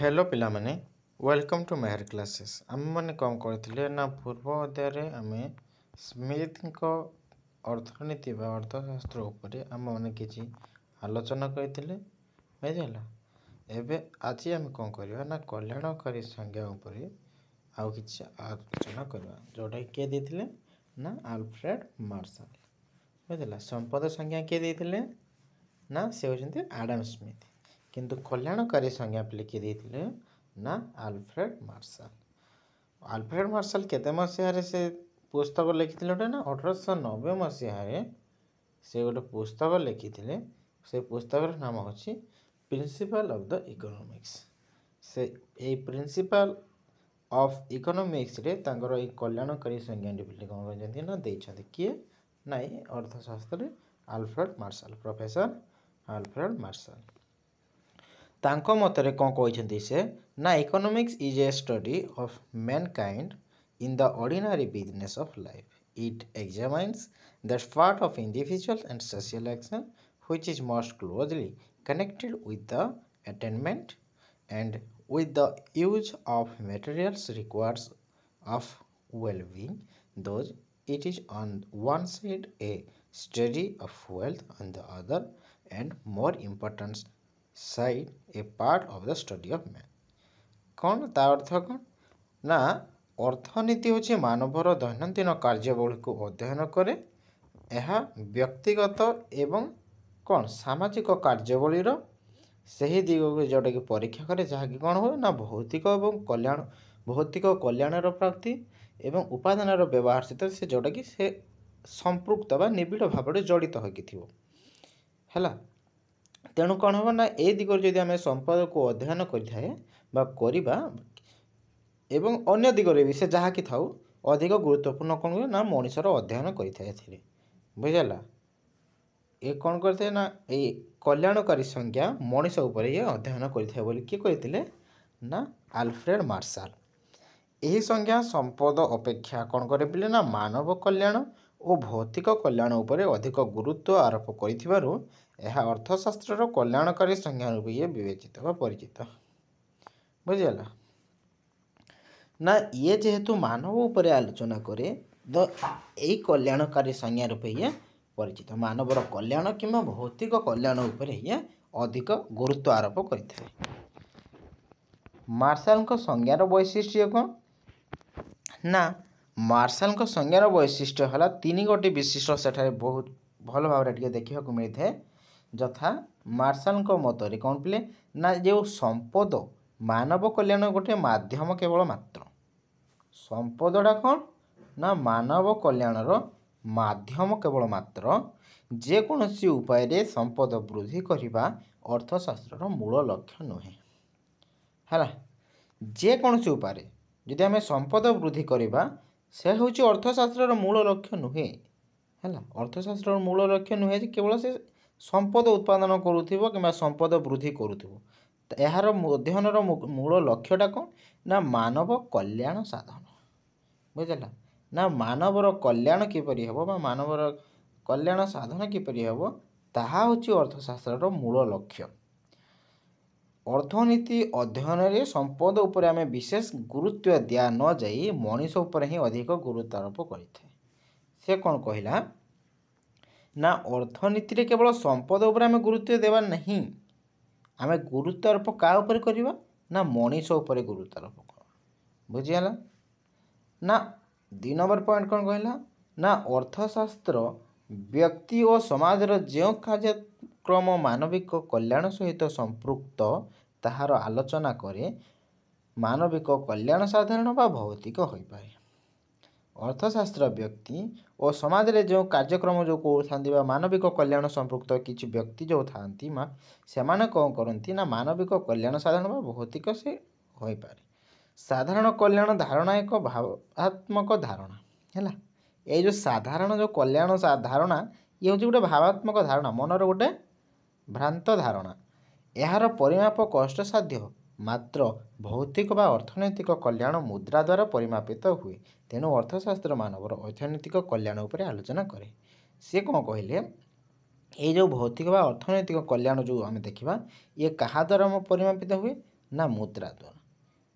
Hello पिलामाने welcome to Mehar classes आम मैंने कौन करते ना पूर्व अध्याय आम स्मिथ अर्थनीति व अर्थशास्त्र उपर आम मैंने किसी आलोचना करते बुझेगा एवं आज आम कौन करवा ना कल्याणकारी संज्ञा उपर आउ कि आलोचना करवा जोटा किए देते ना आल्फ्रेड मार्शल बुझेगा संपद संज्ञा किए देते ना से होती आडम स्मिथ किंतु कल्याणकारी संज्ञा पे किए देते ना आल्फ्रेड मार्शल केते मसीह से पुस्तक लिखी गोटे ना 1890 मसीह से गोटे पुस्तक लिखी से पुस्तक नाम हूँ प्रिंसिपल ऑफ द इकोनॉमिक्स से ये प्रिंसिपल ऑफ इकोनॉमिक्स रे तांकर ये कल्याणकारी संज्ञा कौन कहते ना देते किए ना अर्थशास्त्र Alfred Marshall professor Alfred Marshall तांको मतरे कौन कहते से ना economics is a study of mankind in the ordinary business of life it examines that part of individual and social action which is most closely connected with the attainment and with the use of materials required of well-being, thus it is on one side a study of wealth, on the other and more important side a part of the study of man. कौन ता अर्थ कौन ना अर्थनीति हूँ मानवर दैनंदिन कार्यावली को अध्ययन करे यह व्यक्तिगत एवं कौन सामाजिक कार्यावलीर सही दिग को जोटा कि परीक्षा करे जहाँकि कौन हो ना भौतिक और कल्याणर प्राप्ति एवं उपादान व्यवहार सहित से जोटा कि से संपृक्त बा निबिड़ भाव जड़ित होगी है तेणु कौन हम ना ये दिगरे जदि आम संपद को अध्ययन करवा एवं अन्य दिगरे भी से जहाँ कि थाऊ अधिक गुरुत्वपूर्ण कौन हुए ना मनुष्यर अध्ययन करें बुझेगा ये कौन करते ना ये कल्याणकारी संज्ञा मनीष उपर ये अध्ययन करते बोली किए कहते ना आल्फ्रेड मार्शल यही संज्ञा संपद अपेक्षा कौन करे बोले ना मानव कल्याण और भौतिक कल्याण उपर अधिक गुरुत्व आरोप करिथिबारु यह अर्थशास्त्र कल्याणकारी संज्ञा रूप ये विवेचित व परिचित बुझीगला ना ये जेहेतु मानव उपर आलोचना करे तो यही कल्याणकारी संज्ञा रूप ये परिचित मानवर कल्याण कि भौतिक कल्याण उपर ये अधिक गुरुत्व आरोप करते मार्शल संज्ञार वैशिष्ट्य कौन ना मार्शल संज्ञार वैशिष्ट्य है 3 गोटी विशिष्ट सेठारे बहुत भल भाव देखा मिलता है यथा मार्शल मतरे कौन पिले ना जो संपद मानव कल्याण गोटे माध्यम केवल मात्र संपदटा कौन ना मानव कल्याणर माध्यम केवल मात्र जेकोसी उपाय संपद वृद्धि करने अर्थशास्त्र मूल लक्ष्य नुहे है जेकोसी उपाय जदि आम संपद वृद्धि करवा से हूँ अर्थशास्त्र मूल लक्ष्य नुहे है अर्थशास्त्र मूल लक्ष्य नुहे केवल से संपद उत्पादन करुव कि संपद वृद्धि करुव यार अध्ययन मूल लक्ष्यटा कौन ना मानव कल्याण साधन बुझेगा ना मानवर कल्याण किपरि हेबो मानवर कल्याण साधन किपरि हेबो ताहा होची अर्थशास्त्र मूल लक्ष्य अर्थनीति अध्ययन रे संपद उपर आम विशेष गुरुत्व दिया न जाई मनीष उपर ही अधिक गुरुत्व आरोप करें से कौन कहला ना अर्थनीति रे केवल संपद उपर आम गुरुत्व देवा नहीं आम गुरुत्व आरोप क्या उपर करवा ना मनीष उपर गुरुत्व आरोप कर बुझीगला ना 2 नंबर पॉइंट कौन कहला ना अर्थशास्त्र व्यक्ति और समाज जो कार्यक्रम मानविक कल्याण सहित संपृक्त ताहार आलोचना करे मानविक कल्याण साधारण व भौतिक हो पाए अर्थशास्त्र व्यक्ति और समाज रे जो कार्यक्रम जो करूँ मानविक कल्याण संपृक्त किसी व्यक्ति जो था से कौन करती ना मानविक कल्याण साधारण व भौतिक से हो पाए साधारण कल्याण धारणा एक भावात्मक धारणा है ये जो साधारण जो कल्याण धारणा ये हूँ गोटे भावात्मक धारणा मनर गोटे भ्रांत धारणा यार परिमाप कष्टसाध्य मात्र भौतिक व अर्थनैतिक कल्याण मुद्रा द्वारा परिमापित हुए तेणु अर्थशास्त्र मानवर अर्थनैतिक कल्याण उपर आलोचना करे सी कौन कहले ये जो भौतिक व अर्थनैतिक कल्याण जो आम देखा ये क्या द्वारा परिमापित हुए ନା ମୁଦ୍ରା ଦ୍ୱାରା।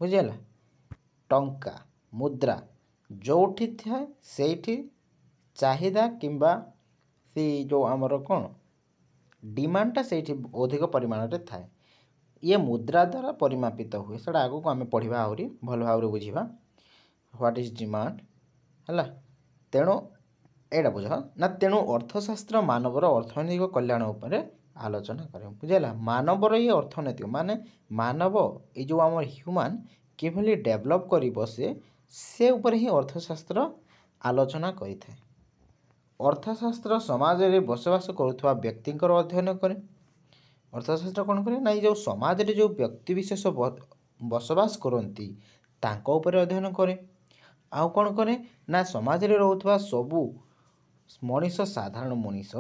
ବୁଝିଗଲା। ଟଙ୍କା ମୁଦ୍ରା ଯେଉଁଠି ଥାଏ ସେଇଠି ଚାହିଦା କିମ୍ବା ସେ ଯେଉଁ ଆମର କ'ଣ ଡିମାଣ୍ଡଟା ସେଇଠି ଅଧିକ ପରିମାଣରେ ଥାଏ। ଇଏ ମୁଦ୍ରା ଦ୍ୱାରା ପରିମାପିତ ହୁଏ। ସେଇଟା ଆଗକୁ ଆମେ ପଢ଼ିବା, ଆହୁରି ଭଲ ଭାବରେ ବୁଝିବା। ହ୍ୱାଟ୍ ଇଜ୍ ଡିମାଣ୍ଡ ହେଲା। ତେଣୁ ଏଇଟା ବୁଝ ନା, ତେଣୁ ଅର୍ଥଶାସ୍ତ୍ର ମାନବର ଅର୍ଥନୈତିକ କଲ୍ୟାଣ ଉପରେ ଆଲୋଚନା କରେ। ବୁଝିଲା। ମାନବର ଇଏ ଅର୍ଥନୈତିକ ମାନେ ମାନବ ଏଇ ଯେଉଁ ଆମର ହ୍ୟୁମାନ୍ କିଭଳି ଡେଭଲପ୍ କରିବ ସେ ଉପରେ ହିଁ ଅର୍ଥଶାସ୍ତ୍ର ଆଲୋଚନା କରିଥାଏ। ଅର୍ଥଶାସ୍ତ୍ର ସମାଜରେ ବସବାସ କରୁଥିବା ବ୍ୟକ୍ତିଙ୍କର ଅଧ୍ୟୟନ କରେ। ଅର୍ଥଶାସ୍ତ୍ର କ'ଣ କରେ ନା, ଏଇ ଯେଉଁ ସମାଜରେ ଯେଉଁ ବ୍ୟକ୍ତିବିଶେଷ ବସବାସ କରନ୍ତି ତାଙ୍କ ଉପରେ ଅଧ୍ୟୟନ କରେ। ଆଉ କ'ଣ କରେ ନା, ସମାଜରେ ରହୁଥିବା ସବୁ ମଣିଷ, ସାଧାରଣ ମଣିଷ,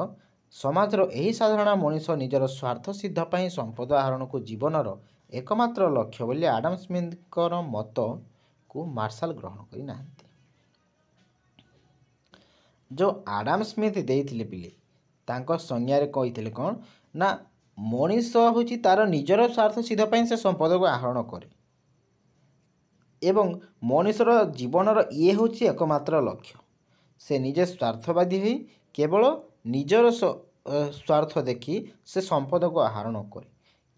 ସମାଜର ଏହି ସାଧାରଣ ମଣିଷ ନିଜର ସ୍ୱାର୍ଥ ସିଦ୍ଧ ପାଇଁ ସମ୍ପଦ ଆହରଣକୁ ଜୀବନର ଏକମାତ୍ର ଲକ୍ଷ୍ୟ ବୋଲି ଆଡମ୍ ସ୍ମିଥଙ୍କର ମତକୁ ମାର୍ଶାଲ ଗ୍ରହଣ କରିନାହାନ୍ତି। ଯେଉଁ ଆଡମ୍ ସ୍ମିଥ୍ ଦେଇଥିଲେ ପିଲେ ତାଙ୍କ ସଂଜ୍ଞାରେ କହିଥିଲେ କ'ଣ ନା, ମଣିଷ ହେଉଛି ତା'ର ନିଜର ସ୍ୱାର୍ଥ ସିଦ୍ଧ ପାଇଁ ସେ ସମ୍ପଦକୁ ଆହରଣ କରେ ଏବଂ ମଣିଷର ଜୀବନର ଇଏ ହେଉଛି ଏକମାତ୍ର ଲକ୍ଷ୍ୟ। ସେ ନିଜେ ସ୍ୱାର୍ଥବାଦୀ ହୋଇ କେବଳ ନିଜର ସ୍ୱାର୍ଥ ଦେଖି ସେ ସମ୍ପଦକୁ ଆହରଣ କରେ।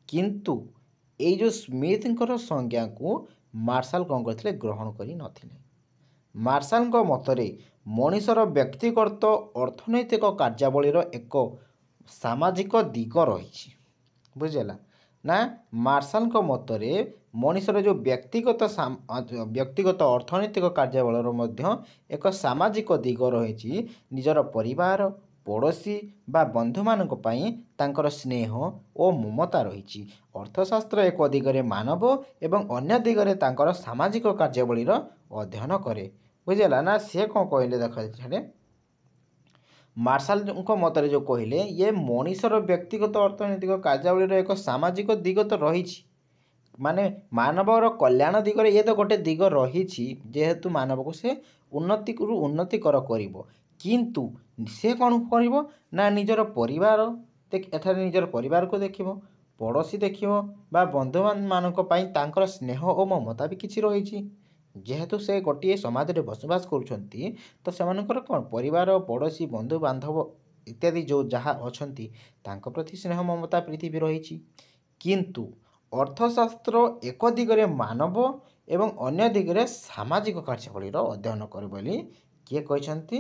କିନ୍ତୁ ଏଇ ଯେଉଁ ସ୍ମିଥଙ୍କର ସଂଜ୍ଞାକୁ ମାର୍ଶାଲ କ'ଣ କରିଥିଲେ, ଗ୍ରହଣ କରିନଥିଲେ। ମାର୍ଶାଲଙ୍କ ମତରେ ମଣିଷର ବ୍ୟକ୍ତିଗତ ଅର୍ଥନୈତିକ କାର୍ଯ୍ୟାବଳୀର ଏକ ସାମାଜିକ ଦିଗ ରହିଛି। ବୁଝିଲା ନା, ମାର୍ଶାଲଙ୍କ ମତରେ ମଣିଷର ଯେଉଁ ବ୍ୟକ୍ତିଗତ ଅର୍ଥନୈତିକ କାର୍ଯ୍ୟାବଳୀର ମଧ୍ୟ ଏକ ସାମାଜିକ ଦିଗ ରହିଛି। ନିଜର ପରିବାର, ପଡ଼ୋଶୀ ବା ବନ୍ଧୁମାନଙ୍କ ପାଇଁ ତାଙ୍କର ସ୍ନେହ ଓ ମମତା ରହିଛି। ଅର୍ଥଶାସ୍ତ୍ର ଏକ ଦିଗରେ ମାନବ ଏବଂ ଅନ୍ୟ ଦିଗରେ ତାଙ୍କର ସାମାଜିକ କାର୍ଯ୍ୟାବଳୀର ଅଧ୍ୟୟନ କରେ। ବୁଝିଲା ନା। ସେ କ'ଣ କହିଲେ ଦେଖ, ଏଠାରେ ମାର୍ଶାଲଙ୍କ ମତରେ ଯେଉଁ କହିଲେ, ଇଏ ମଣିଷର ବ୍ୟକ୍ତିଗତ ଅର୍ଥନୈତିକ କାର୍ଯ୍ୟାବଳୀର ଏକ ସାମାଜିକ ଦିଗ ତ ରହିଛି, ମାନେ ମାନବର କଲ୍ୟାଣ ଦିଗରେ ଇଏ ତ ଗୋଟେ ଦିଗ ରହିଛି, ଯେହେତୁ ମାନବକୁ ସେ ଉନ୍ନତିରୁ ଉନ୍ନତିକର କରିବ। କିନ୍ତୁ ସେ କ'ଣ କରିବ ନା, ନିଜର ପରିବାର, ଏଠାରେ ନିଜର ପରିବାରକୁ ଦେଖିବ, ପଡ଼ୋଶୀ ଦେଖିବ ବା ବନ୍ଧୁମାନଙ୍କ ପାଇଁ ତାଙ୍କର ସ୍ନେହ ଓ ମମତା ବି କିଛି ରହିଛି। ଯେହେତୁ ସେ ଗୋଟିଏ ସମାଜରେ ବସବାସ କରୁଛନ୍ତି, ତ ସେମାନଙ୍କର କ'ଣ ପରିବାର, ପଡ଼ୋଶୀ, ବନ୍ଧୁବାନ୍ଧବ ଇତ୍ୟାଦି ଯେଉଁ ଯାହା ଅଛନ୍ତି ତାଙ୍କ ପ୍ରତି ସ୍ନେହ, ମମତା, ପ୍ରୀତି ବି ରହିଛି। କିନ୍ତୁ ଅର୍ଥଶାସ୍ତ୍ର ଏକ ଦିଗରେ ମାନବ ଏବଂ ଅନ୍ୟ ଦିଗରେ ସାମାଜିକ କାର୍ଯ୍ୟାବଳୀର ଅଧ୍ୟୟନ କରେ ବୋଲି କିଏ କହିଛନ୍ତି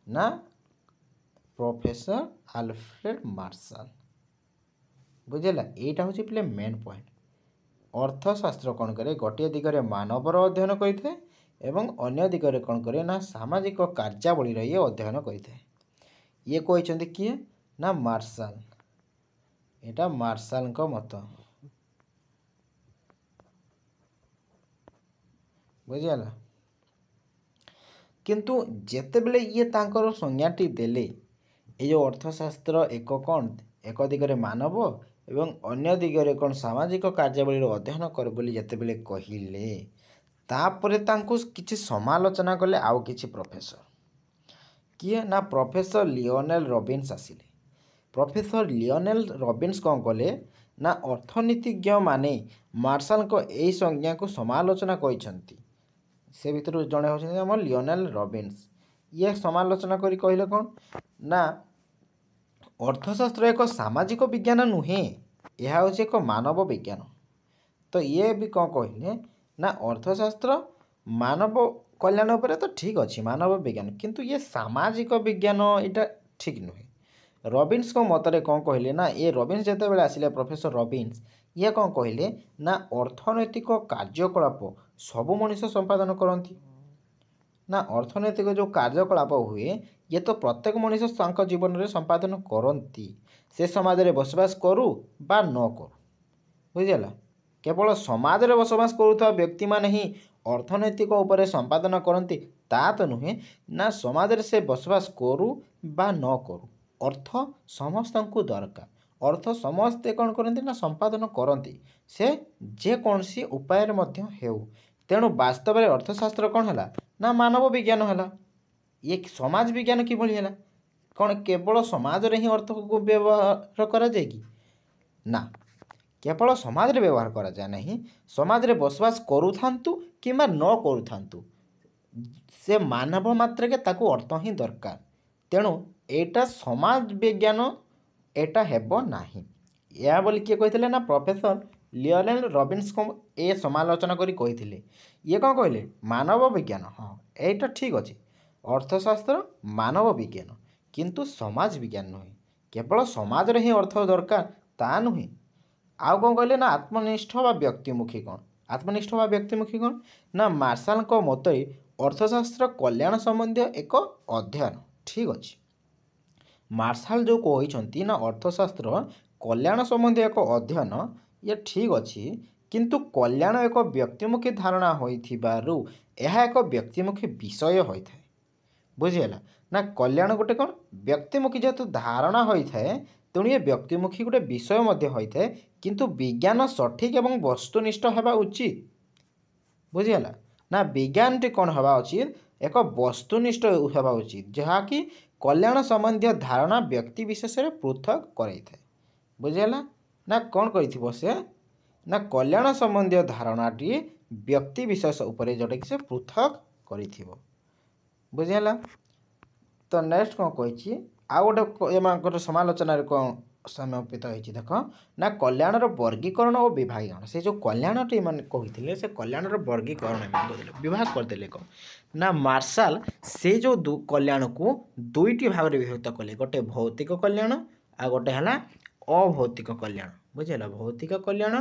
ନା, ପ୍ରଫେସର ଆଲଫ୍ରେଡ୍ ମାର୍ଶାଲ। ବୁଝିଲା। ଏଇଟା ହେଉଛି ପିଲେ ମେନ୍ ପଏଣ୍ଟ। ଅର୍ଥଶାସ୍ତ୍ର କ'ଣ କରେ, ଗୋଟିଏ ଦିଗରେ ମାନବର ଅଧ୍ୟୟନ କରିଥାଏ ଏବଂ ଅନ୍ୟ ଦିଗରେ କ'ଣ କରେ ନା, ସାମାଜିକ କାର୍ଯ୍ୟାବଳୀର ଇଏ ଅଧ୍ୟୟନ କରିଥାଏ। ଇଏ କହିଛନ୍ତି କିଏ ନା, ମାର୍ଶାଲ। ଏଇଟା ମାର୍ଶାଲଙ୍କ ମତ। ବୁଝିଗଲା। କିନ୍ତୁ ଯେତେବେଳେ ଇଏ ତାଙ୍କର ସଂଜ୍ଞାଟି ଦେଲେ, ଏଇ ଯେଉଁ ଅର୍ଥଶାସ୍ତ୍ର ଏକ ଦିଗରେ ମାନବ ଏବଂ ଅନ୍ୟ ଦିଗରେ କ'ଣ ସାମାଜିକ କାର୍ଯ୍ୟାବଳୀର ଅଧ୍ୟୟନ କରେ ବୋଲି ଯେତେବେଳେ କହିଲେ, ତାପରେ ତାଙ୍କୁ କିଛି ସମାଲୋଚନା କଲେ ଆଉ କିଛି ପ୍ରଫେସର। କିଏ ନା, ପ୍ରଫେସର ଲିଓନେଲ ରବିନ୍ସ ଆସିଲେ। ପ୍ରଫେସର ଲିଓନେଲ ରବିନ୍ସ କ'ଣ କଲେ ନା, ଅର୍ଥନୀତିଜ୍ଞମାନେ ମାର୍ଶାଲଙ୍କ ଏହି ସଂଜ୍ଞାକୁ ସମାଲୋଚନା କରିଛନ୍ତି। ସେ ଭିତରୁ ଜଣେ ହେଉଛନ୍ତି ଆମର ଲିଓନେଲ ରବିନ୍ସ। ଇଏ ସମାଲୋଚନା କରି କହିଲେ କ'ଣ ନା, ଅର୍ଥଶାସ୍ତ୍ର ଏକ ସାମାଜିକ ବିଜ୍ଞାନ ନୁହେଁ, ଏହା ହେଉଛି ଏକ ମାନବ ବିଜ୍ଞାନ। ତ ଇଏ ବି କ'ଣ କହିଲେ ନା, ଅର୍ଥଶାସ୍ତ୍ର ମାନବ କଲ୍ୟାଣ ଉପରେ ତ ଠିକ୍ ଅଛି, ମାନବ ବିଜ୍ଞାନ, କିନ୍ତୁ ଇଏ ସାମାଜିକ ବିଜ୍ଞାନ ଏଇଟା ଠିକ୍ ନୁହେଁ। ରବିନ୍ସଙ୍କ ମତରେ କ'ଣ କହିଲେ ନା, ରବିନ୍ସ ଯେତେବେଳେ ଆସିଲେ, ପ୍ରଫେସର ରବିନ୍ସ, ଇଏ କ'ଣ କହିଲେ ନା, ଅର୍ଥନୈତିକ କାର୍ଯ୍ୟକଳାପ ସବୁ ମଣିଷ ସମ୍ପାଦନ କରନ୍ତି। ନା, ଅର୍ଥନୈତିକ ଯେଉଁ କାର୍ଯ୍ୟକଳାପ ହୁଏ, ଇଏ ତ ପ୍ରତ୍ୟେକ ମଣିଷ ତାଙ୍କ ଜୀବନରେ ସମ୍ପାଦନ କରନ୍ତି, ସେ ସମାଜରେ ବସବାସ କରୁ ବା ନ କରୁ। ବୁଝିଲା। କେବଳ ସମାଜରେ ବସବାସ କରୁଥିବା ବ୍ୟକ୍ତିମାନେ ହିଁ ଅର୍ଥନୈତିକ ଉପରେ ସମ୍ପାଦନ କରନ୍ତି ତା ତ ନୁହେଁ ନା, ସମାଜରେ ସେ ବସବାସ କରୁ ବା ନ କରୁ, ଅର୍ଥ ସମସ୍ତଙ୍କୁ ଦରକାର। ଅର୍ଥ ସମସ୍ତେ କ'ଣ କରନ୍ତି ନା, ସମ୍ପାଦନ କରନ୍ତି, ସେ ଯେକୌଣସି ଉପାୟରେ ମଧ୍ୟ ହେଉ। ତେଣୁ ବାସ୍ତବରେ ଅର୍ଥଶାସ୍ତ୍ର କ'ଣ ହେଲା ନା, ମାନବ ବିଜ୍ଞାନ ହେଲା। ଇଏ ସମାଜ ବିଜ୍ଞାନ କିଭଳି ହେଲା? କ'ଣ କେବଳ ସମାଜରେ ହିଁ ଅର୍ଥକୁ ବ୍ୟବହାର କରାଯାଏ କି? ନା, केवल समाज रे व्यवहार करा जाए नहीं, समाज रे बसवास करूथांतु किंबा न करूथांतु से मानव मात्र के ताकू अर्थ ही दरकार। तेणु एटा समाज विज्ञान एटा हेबो नाही। या बोली किए कहिथिले ना प्रोफेसर लियोनेल रॉबिन्स को ए समालोचना करी कहिथिले। ये कौन कहले मानव विज्ञान, हाँ एटा ठीक अच्छे अर्थशास्त्र मानव विज्ञान किंतु समाज विज्ञान नुहे, केवल समाज रे ही अर्थ दरकार ता नुहे। आउ कौन कहले ना आत्मनिष्ठ व व्यक्तिमुखी कौन, आत्मनिष्ठ व व्यक्तिमुखी कौन ना मार्शाल को मत अर्थशास्त्र कल्याण संबंधी एक अध्ययन। ठीक अच्छे मार्शाल जो कहते ना अर्थशास्त्र कल्याण संबंधी एक अध्ययन ये ठीक अच्छी किंतु कल्याण एक व्यक्तिमुखी धारणा होइथिबारु यह एक व्यक्तिमुखी विषय होता है। बुझीगला ना कल्याण गोटे कौन व्यक्तिमुखी जेहेतु धारणा होता है तेणु ये व्यक्तिमुखी गोटे विषय मध्य होता है किंतु विज्ञान सठिक एवं वस्तुनिष्ठ होगा उचित। बुझीगला ना विज्ञान टी कौन हवा उचित एक वस्तुनिष्ठ होगा उचित जहाँकि कल्याण संबंधी धारणा व्यक्ति विशेष पृथक कराई थाए। बुझीगला ना कौन कही से ना कल्याण संबंधी धारणाटी व्यक्ति विशेष उपरे जोटा कि से पृथक करी। बुझीगला तो नेक्स्ट कौन कही आउ गोटे समालोचन कौन समापित होती देख ना कल्याणर वर्गीकरण और विभागीकरण से जो कल्याणटी मान कहते से कल्याणर वर्गीकरण विभाग करदे कौन ना मार्शाल से जो कल्याण को दुईटी भाग में विभक्त कले गोटे भौतिक कल्याण आ गोटे है अभौतिक कल्याण। बुझेगा भौतिक कल्याण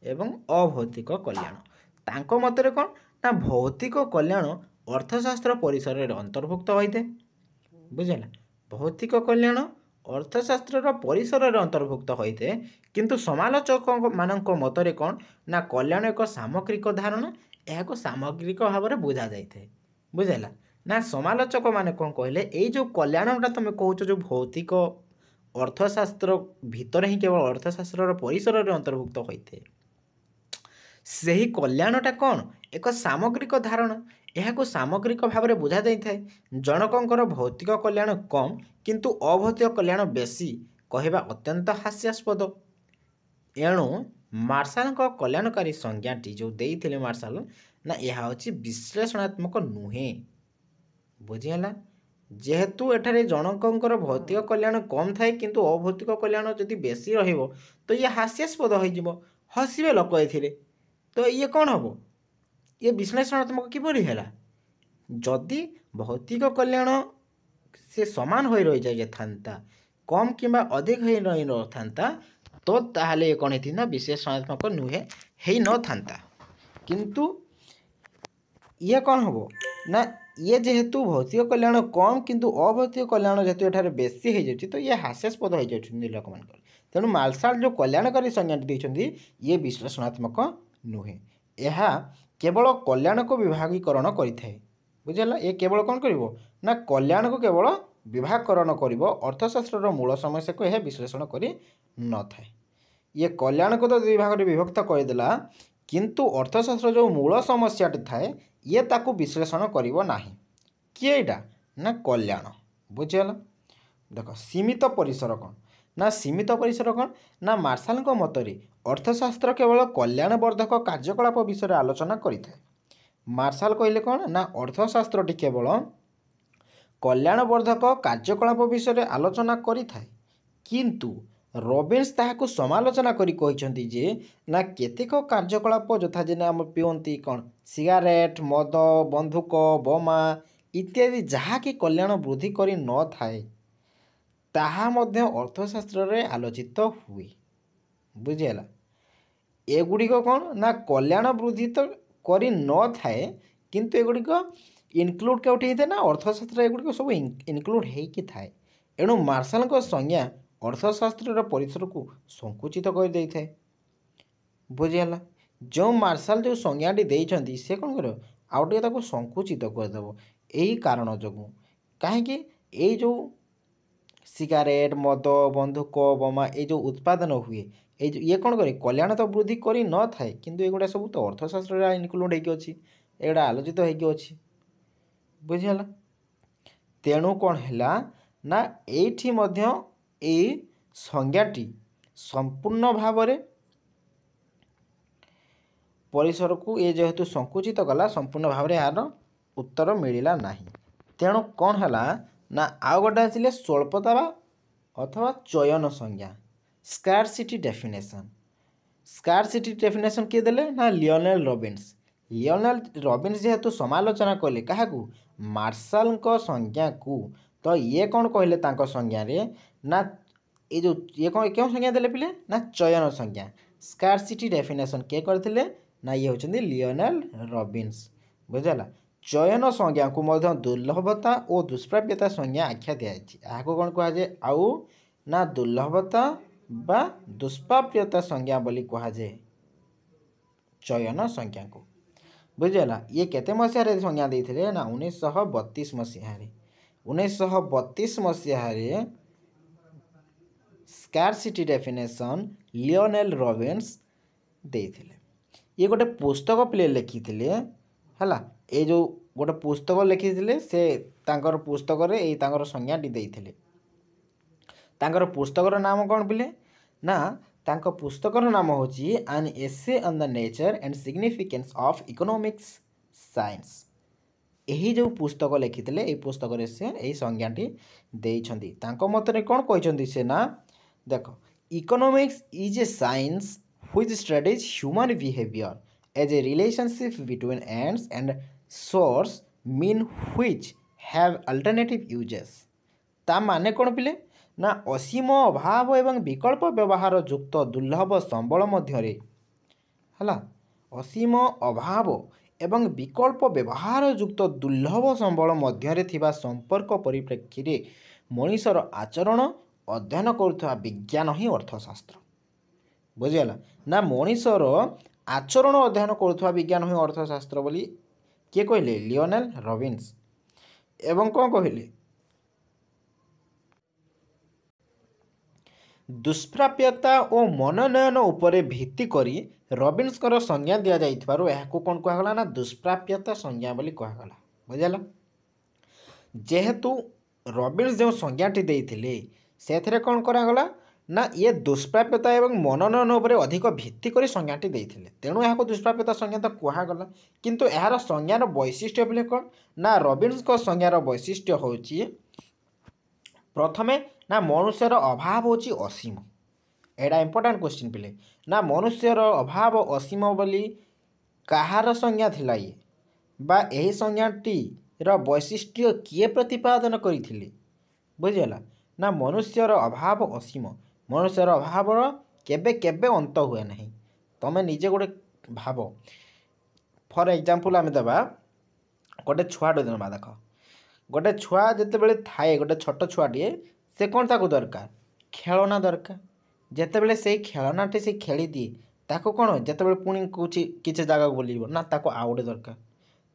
एवं अभौतिक कल्याण तांको मतरे कौन ना भौतिक कल्याण अर्थशास्त्र परिसर में अंतर्भुक्त होते। बुझेगा भौतिक कल्याण अर्थशास्त्र परिसर में अंतर्भुक्त होते किंतु समालोचक मानक मतरे कौन ना कल्याण एक सामग्रिक धारणा यह सामग्रिक भाव में बुझा जाए। बुझेगा ना समालोचक माने कौन कहले ये जो कल्याणटा तुम कौच जो भौतिक अर्थशास्त्र भितर ही केवल अर्थशास्त्र परिसर में अंतर्भुक्त होते से ही कल्याणटा कौन एक सामग्रिक धारणा यह सामग्रिक भाव में बुझा जाए। जनकर भौतिक कल्याण कम किंतु अभौतिक कल्याण बेसी कहवा अत्यंत हास्यास्पद। एणु मार्शाल कल्याणकारी संज्ञाटी जो देते मार्शाल ना यह हूँ विश्लेषणात्मक नुहे। बुझीगला जेहेतु एठारे जनकर भौतिक कल्याण कम थाए किंतु अभौतिक कल्याण जदि बेसी रहिबो तो ये हास्यास्पद हो हसबे लोक ए तो ये कौन हम ये विश्लेषणात्मक किपरि है जदि भौतिक कल्याण से समान हो रही जाए था कम किंबा अधिक हो रही था तो ताहले ये कौन थी विश्लेषणात्मक नुहे ही न था किंतु ये कौन हम ना ये जेहेतु भौतिक कल्याण कम किंतु अभौतिक कल्याण जेहेतु एठारे बेसी हो जाए तो ये हास्यास्पद हो जाए लोक मान। तेणु मार्शाल जो कल्याणकारी संज्ञाटी देते ये विश्लेषणात्मक नुहे यह केवल कल्याण को विभागीकरण करें। बुझेगा ये केवल कौन कर ना कल्याण को केवल विभागकरण कर अर्थशास्त्र मूल समस्या को यह विश्लेषण कर न थाए। ये कल्याण को तो दुई भाग में विभक्त करदेला किंतु अर्थशास्त्र जो मूल समस्याटी थाए ये ताकू विश्लेषण करिवो नाही किए एटा ना कल्याण। बुझीगला देख सीमित परिसर कौन ना सीमित परिसर कौन ना मार्शाल मतरे अर्थशास्त्र केवल कल्याणवर्धक कार्यकलाप विषय आलोचना करिथाए। मार्शाल कहले कौन ना अर्थशास्त्रटी केवल कल्याणवर्धक कार्यकलाप विषय आलोचना करिथाए किंतु रॉबिन्स ताहाकु समालोचना करी कहिसंती जे ना केतेक कार्यकलाप यथा जे आम पियंती कौन सिगारेट मद बंधुक बोमा इत्यादि जहाँ कि कल्याण वृद्धि करी न थाए ताहा मध्य अर्थशास्त्र रे आलोचित हुए। बुझीगला एगुड़िक कौन ना कल्याण वृद्धि तो करी न थाए किंतु एगुड़िक इनक्लूड केउठी होता ना अर्थशास्त्र एगुड़िक सब इनक्लूड होइकी थाए। एणु मार्शाल संज्ञा अर्थशास्त्र परिसर को संकुचित कर दे थाए। बुझीगला जो मार्शाल जो संज्ञाटी देइछंती से कौन कर आउ टे ताको संकुचित करदेव यही कारण जो कहीं जो सिगारेट मद बंधुक बोमा ये जो उत्पादन हुए ये कौन करे कल्याण तो वृद्धि करी न थाए किंतु एगुड़ा सब तो अर्थशास्त्र इनक्लूड होगी अच्छी एगुड़ा आलोचित होगी अच्छी। बुझीगला तेणु कौन है ना एठी मध्य ए संज्ञाटी संपूर्ण भाव परिसर को ये जेहेतु संकुचित कला संपूर्ण भाव में यार उत्तर मिलला नहीं। तेणु कौन है ना आउ गोटे आसिले स्वल्पता अथवा चयन संज्ञा स्कार्सिटी डेफिनेशन। स्कार्सिटी डेफिनेशन किए देले ना लियोनेल रॉबिन्स। लियोनेल रॉबिन्स जेहेतु समालोचना कले क्या मार्शल संज्ञा को तो ये कौन कहले तांको संज्ञा रे ना ये जो ये कौन क्यों संज्ञा देले पिले ना चयन संज्ञा। स्कार्सिटी डेफिनेशन किए करथिले ना ये होचंदी लियोनेल रॉबिन्स बुझला। चयन संज्ञा को मध्य दुर्लभता और दुष्प्राप्यता संज्ञा आख्या दिया जाए कौन कहुए आउ ना दुर्लभता बा दुष्प्राप्यता संज्ञा बोली कहुए चयन संज्ञा को बुझला। ये केते मसीह संज्ञा देते ना 1932 मसीह 1932 मसीह स्कार्सिटी डेफिनेशन लियोनेल रॉबिन्स देते। ये गोटे पुस्तक प्ले लिखी है ये जो गोटे पुस्तक लिखी से तांकर पुस्तक रे ये तांकर संज्ञाटी देते। तांकर पुस्तकर नाम कौन पिले ना तांको पुस्तकर नाम होची an essay on the nature and significance of economics science. यही जो पुस्तक लिखिते ये पुस्तक से यही संज्ञाटी देइछंदी। तांको मतरे कौन कहते से ना देख economics is a science which studies human behaviour as a relationship between ends and scarce means which have alternative uses. ता माने कौन पिले ना असीम अभाव एवं विकल्प व्यवहार युक्त दुर्लभ संबल मध्य है असीम अभाव एवं विकल्प व्यवहार युक्त दुर्लभ संबल मध्य थिबा संपर्क परिप्रेक्षी रे मनुष्यर आचरण अध्ययन करुवा विज्ञान ही अर्थशास्त्र बुझीगला ना मनुष्यर आचरण अध्ययन करुवा विज्ञान ही अर्थशास्त्र बोली किए कहले लियोनेल रॉबिन्स। एवं कौन कहले दुष्प्राप्यता और मनोनयन उपरे भित्ति करी रॉबिन्स संज्ञा दि जाइथिबारु एहाकु कोन कहला ना दुष्प्राप्यता संज्ञा बोली कहला बुझला। जेहेतु रॉबिन्स जो संज्ञाटी देइथिले सेथरे कोन करागला ना ये दुष्प्राप्यता एवं मनोनयन उपरे अधिक भित्ति करी संज्ञाटी देइथिले तेणु एहाकु दुष्प्राप्यता संज्ञा तो कहगला। किंतु एहार संज्ञार वैशिष्ट्य बोले कोन ना रॉबिन्स संज्ञार वैशिष्ट्य होची प्रथमे ना मनुष्यर अभाव होची असीम। एडा इंपोर्टेंट क्वेश्चन पिले ना मनुष्यर अभाव असीम बोली कहार संज्ञा थिला ये बा एही संज्ञाटी र वैशिष्ट्य किए प्रतिपादन करिथिले बुझिगला ना मनुष्यर अभाव असीम मनुष्यर अभाव केबे केबे अंत हुए नहीं। तमे निजे गोटे भाव फॉर एग्जांपल आमे दबा गोटे छुआटे देबा देख गोटे छुआ जिते बेले थाए गोटे छोट छुआटे से कौन ताको दरकार खेलना दरकार जितेबले से खेलनाटे से खेली दिए ताको कौन जितेबले पुणी किसी जगह बुलब ना ताको आउ गोटे दरकार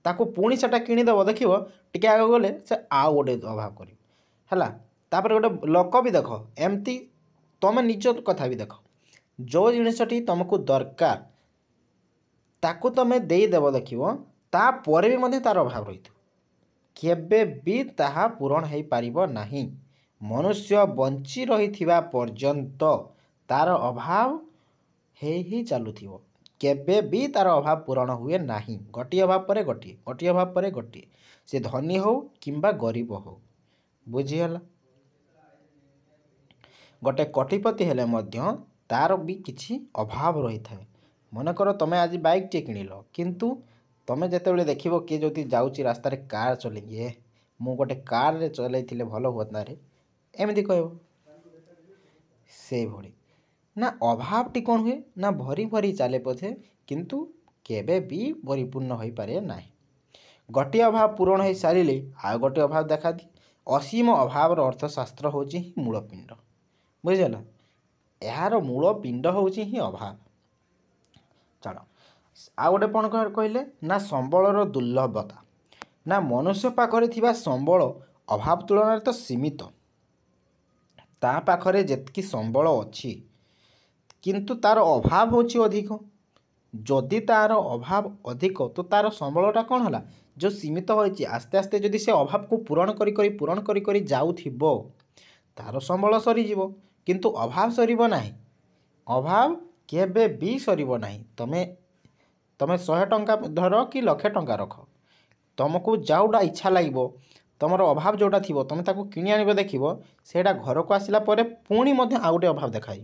ताको पुणी सेटा किणीदेव देखिए टिके आगे गले से आउ गोटे अभाव कर है गोटे लोक भी देख एमती तुम निज कथा भी देख जो जिनसटी तुमको दरकार ताको तुम देदेव देखिए तापर भी तार अभाव रही केबे भी ताहा पूरण हो पारिबो नाही। मनुष्य बंची रही पर्यंत तार अभाव ही चलुथिबो केबे भी तार अभाव पूरण हुए नाही। गोटे अभाव पर गोटे गोटे अभाव पर गोटे से धनी हो किंबा गरीब हो बुझीगला। गोटे कोटिपति हेले मध्य तार भी किछि अभाव रही थाए। मनकर तमे आज बाइक टे किଣିल किंतु तमे जेतेबेले देखिबो किए जदि जाउची रास्ता रे कार चले मु गोटे कार रे चलैथिले भलो होता रे एमती कहब से भली ना अभावटी कौन हुए ना भरी भरी चले पछे किंतु केबे भी परिपूर्ण हो पारे ना। गोटे अभाव पूरण हो सारे आउ गोटे अभाव देखा दी असीम अभाव अर्थशास्त्र होची मूलपिंड बुझीगला। यार मूलपिंड होची ही अभाव। चलो आ गोटे कौन कहले ना संबलर दुर्लभता ना मनुष्य पाखरे थिबा संबल अभाव तुलन तो सीमित ता पाखरे जेतकी संबल अच्छी किंतु तार अभाव होची अधिक। जदि तार अभाव अधिक तो तार संबलटा कौन है जो सीमित होती आस्ते आस्ते जदि से अभाव को पूरण करी जाउथिबो तार संबल सरीजिवो किंतु अभाव सरीबो नाही। अभाव केबे भी सरीबो नाही। तमे तुम 100 टंका धर कि लक्षे टंका रख तुमको जोटा इच्छा लगे तुम अभाव जोटा थी तुम ताको किणी आनिब देखिब सेटा घर को आसला पुणी आउ गोटे अभाव देखा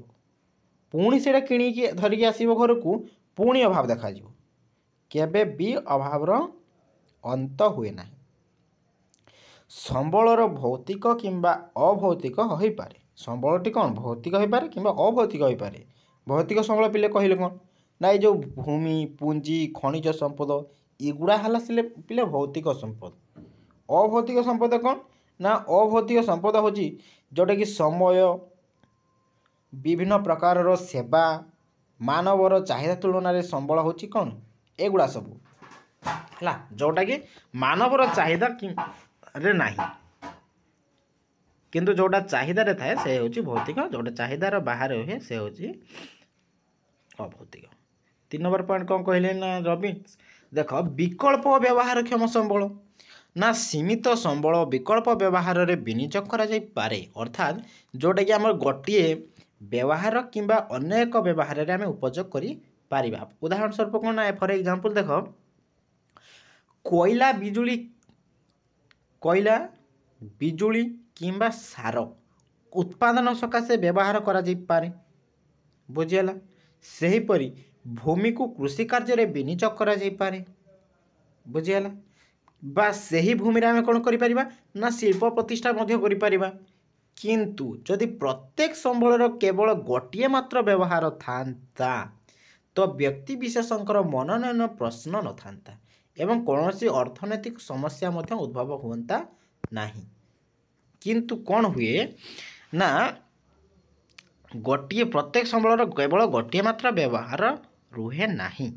पुणी से किणिकी धरिकी आसब घर को पुणी अभाव देखा केबे भी अभावर अंत हुए ना। संबलर भौतिक किंबा अभौतिक हो पारे। संबलटी कौन भौतिक हो पारे किंबा अभौतिक हो पारे। भौतिक संबल पिले कहले कौन ना ये जो भूमि पूंजी खनिज संपद एगुड़ा है से पिले भौतिक संपद। अभौतिक संपद कौन ना अभौतिक संपद हूँ जोटा कि समय विभिन्न प्रकार सेवा मानवर चाहिदा तुलन संबल हूँ कौन एगुड़ा सब है जोटा कि मानवर चाहिदा रे नहीं किंतु जोटा चाहिदार थाए से हूँ भौतिक जोटा चाहिदार बाहर हुए से हूँ अभौतिक। 3 नंबर पॉइंट कौन कहले ना रबिन्स देख विकल्प व्यवहार क्षम संबल ना सीमित संबल विकल्प व्यवहार रे विनियोग करा जाई पारे अर्थात जोटा कि आम गोटे व्यवहार किंबा अनेक व्यवहार रे आमे उपयोग करी पारिबा। उदाहरण स्वरूप कौन ना फॉर एग्जांपल देख कोयला बिजुली किंबा सार उत्पादन सकाशे व्यवहार करा जाई पारे बुझीगला। सेहीपरि भूमि को कृषि कार्य रे विनियोग करा जाई पारे बुझीगला बा सही भूमि रे आमे कोन करि परिबा ना शिल्प प्रतिष्ठा मध्य करि परिबा। किंतु जदि प्रत्येक संबलर केवल गोटिए मात्र व्यवहार थांता तो व्यक्ति विशेषकर मनोनयन प्रश्न न थांता एवं कौनसी अर्थनैतिक समस्या मध्य उद्भव हुंता नहीं। किंतु कौन हुए ना गोटिए प्रत्येक संबलर केवल गोटिए मात्र व्यवहार रुहे नहीं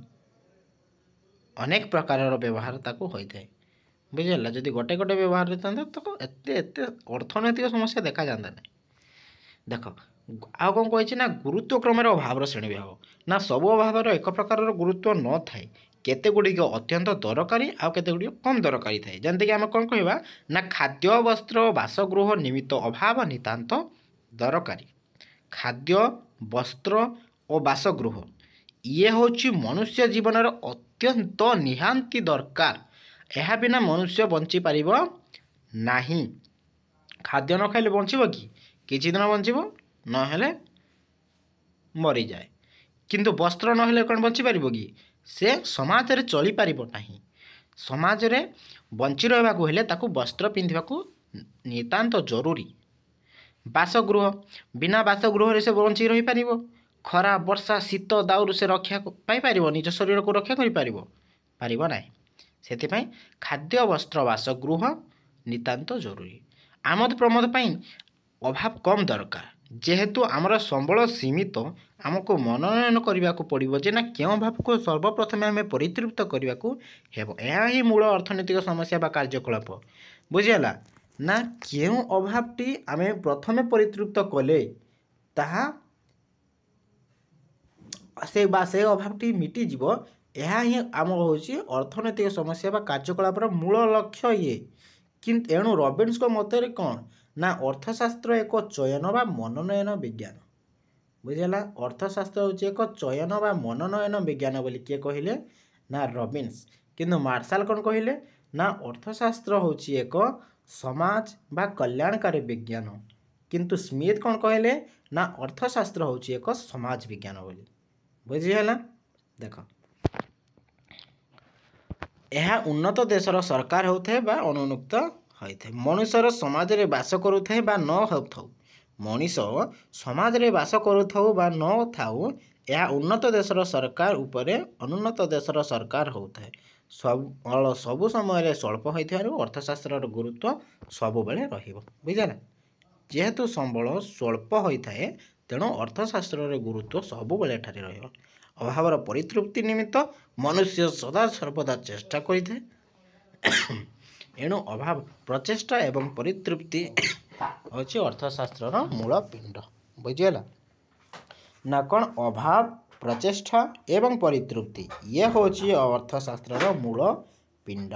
अनेक प्रकार व्यवहार ताको होई थाए बुझेला। जदि गोटे गोटे व्यवहार रहता तो एते अर्थनैतिक समस्या देखा जाता नहीं। देख आउ कौन कही ना गुरुत्व क्रम अभाव श्रेणी विभाग ना सब अभाव एक प्रकार गुरुत्व न थाए केते गुड़िक अत्यंत दरकारी आउ केते गुड़िक कम दरकारी थाए। जमती कि आम कौन कहवा ना खाद्य वस्त्र बासगृह निमित्त अभाव नितांत दरकारी। खाद्य वस्त्र और बासगृह ये हूँ मनुष्य जीवन अत्यंत निहांती दरकार यह बिना मनुष्य बंची पारिब नहीं। खाद्य न खाइले बंचिब कि किछि दिन बंचिब नहेले मरी जाए किंतु वस्त्र नहेले कौन बंची पारिब कि से समाज रे चली पारिब नहीं। समाज रे बंची रहबाकू हेले ताकू वस्त्र पिंधिबाकू नितांत जरूरी। बासगृह बिना बासगृह रे से बंची रही पारिब खरा वर्षा शीत दाउरू से रक्षा पाई पारिब निज शरीर को रक्षा करि पारिब नहीं। सेतिपई खाद्य वस्त्र बासगृह नितांत जरूरी। आमद प्रमोद पई अभाव कम दरकार जेहेतु आमर संबल सीमित आमको मनोनयन करने को पड़ो जे ना क्यों अभाव को सर्वप्रथम आम परितृप्त करने को हेब यह ही मूल अर्थनैतिक समस्या बा कार्यकलाप बुझीगला ना क्यों अभावटी आम प्रथमे परितृप्त कले ताहा से अभावटी मिटिज यह ही आम हूँ अर्थनैतिक समस्या बा कार्यकलापर मूल लक्ष्य ये किंतु एणु रॉबिन्स को मत कौन ना अर्थशास्त्र एक चयन बा मनोनयन विज्ञान बुझेला। अर्थशास्त्र हूँ एक चयन बा मनोनयन विज्ञान बोली किए कहले ना रॉबिन्स किंतु मार्शल कौन कहले ना अर्थशास्त्र हूँ एक समाज बा कल्याणकारी विज्ञान किंतु स्मिथ कौन कहले ना अर्थशास्त्र हूँ एक समाज विज्ञान बोली बुझीगला। देख यह उन्नत देशर सरकार होता बा अनुन्मुक्त होता मनुष्यर समाज रे बास करुथाए बा न होथाउ मनीष समाज रे बास करुथाउ बा न थाउ यह उन्नत देशर सरकार उपरे अनुन्नत देशर सरकार होता सबु समय स्वल्प होइथिबारु अर्थशास्त्र गुरुत्व सब बेले रहिबो बुझला। जेहेतु संबल स्वल्प होता है तेणु अर्थशास्त्र गुरुत्व सब बेले ठारे रहिबो। अभावर परितृप्ति निमित्त मनुष्य सदा सर्वदा चेष्टा करिथे एणु अभाव प्रचेष्टा एवं परितृप्ति होछि अर्थशास्त्र मूल पिंड बुझीगला ना कौन अभाव प्रचेष्टा एवं परितृप्ति ये होछि अर्थशास्त्र मूल पिंड।